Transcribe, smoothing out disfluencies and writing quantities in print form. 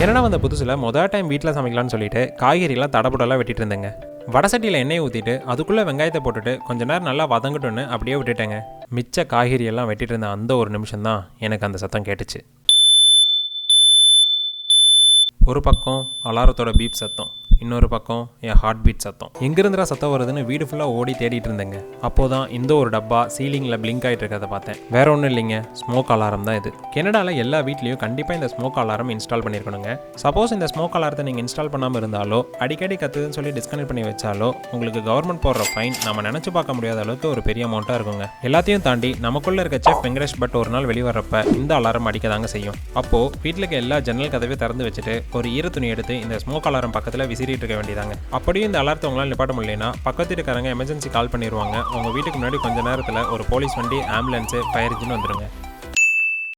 என்னடா வந்த புதுசில் மொதல் டைம் வீட்டில் சமைக்கலான்னு சொல்லிட்டு காய்கறிலாம் தடபுடலாம் வெட்டிட்டு இருந்தேங்க. வடசட்டியில் எண்ணெயை ஊற்றிட்டு அதுக்குள்ளே வெங்காயத்தை போட்டுட்டு கொஞ்ச நேரம் நல்லா வதங்கட்டுன்னு அப்படியே விட்டுட்டேங்க. மிச்ச காய்கறியெல்லாம் வெட்டிட்டு இருந்த அந்த ஒரு நிமிஷம் தான் எனக்கு அந்த சத்தம் கேட்டுச்சு. ஒரு பக்கம் அலாரத்தோட பீப் சத்தம், இன்னொரு பக்கம் என் ஹார்ட் பீட் சத்தம். எங்கிருந்துடா சத்தம் வருதுன்னு வீடு ஃபுல்லாக ஓடி தேடிட்டு இருந்தேங்க. அப்போதான் இந்த ஒரு டப்பா சீலிங்கில் பிளிங்க் ஆகிட்டு இருக்கிறத பார்த்தேன். வேற ஒன்றும் இல்லைங்க, ஸ்மோக் அலாரம் தான் இது. கனடாவில் எல்லா வீட்லேயும் கண்டிப்பாக இந்த ஸ்மோக் அலாரம் இன்ஸ்டால் பண்ணியிருக்கணுங்க. சப்போஸ் இந்த ஸ்மோக் அலாரத்தை நீங்கள் இன்ஸ்டால் பண்ணாமல் இருந்தாலோ அடிக்கடி கத்துதுன்னு சொல்லி டிஸ்கனெக்ட் பண்ணி வச்சாலோ உங்களுக்கு கவர்மெண்ட் போடுற ஃபைன் நம்ம நினச்சி பார்க்க முடியாத அளவுக்கு ஒரு பெரிய அமௌண்ட்டாக இருக்குங்க. எல்லாத்தையும் தாண்டி நமக்குள்ள இருக்க செஃப் வெங்கடேஷ் பட் ஒரு நாள் வெளிவரப்ப இந்த அலாரம் அடிக்க தாங்க செய்யும். அப்போது வீட்டில் இருக்க எல்லா ஜன்னல் கதவையும் திறந்து வச்சுட்டு ஒரு ஈர துணி எடுத்து இந்த ஸ்மோக் அலாரம் பக்கத்தில் விசிறிட்டு இருக்க வேண்டியதாங்க. அப்படியும் இந்த அலாரத்தை உங்களால் நிப்பாட்ட முடியலனா பக்கத்து வீட்டுக்காரங்க எமர்ஜென்சி கால் பண்ணிடுவாங்க. உங்கள் வீட்டுக்கு முன்னாடி கொஞ்ச நேரத்தில் ஒரு போலீஸ் வண்டி, ஆம்புலன்ஸு, ஃபயர் இன்ஜின் வந்துடுங்க.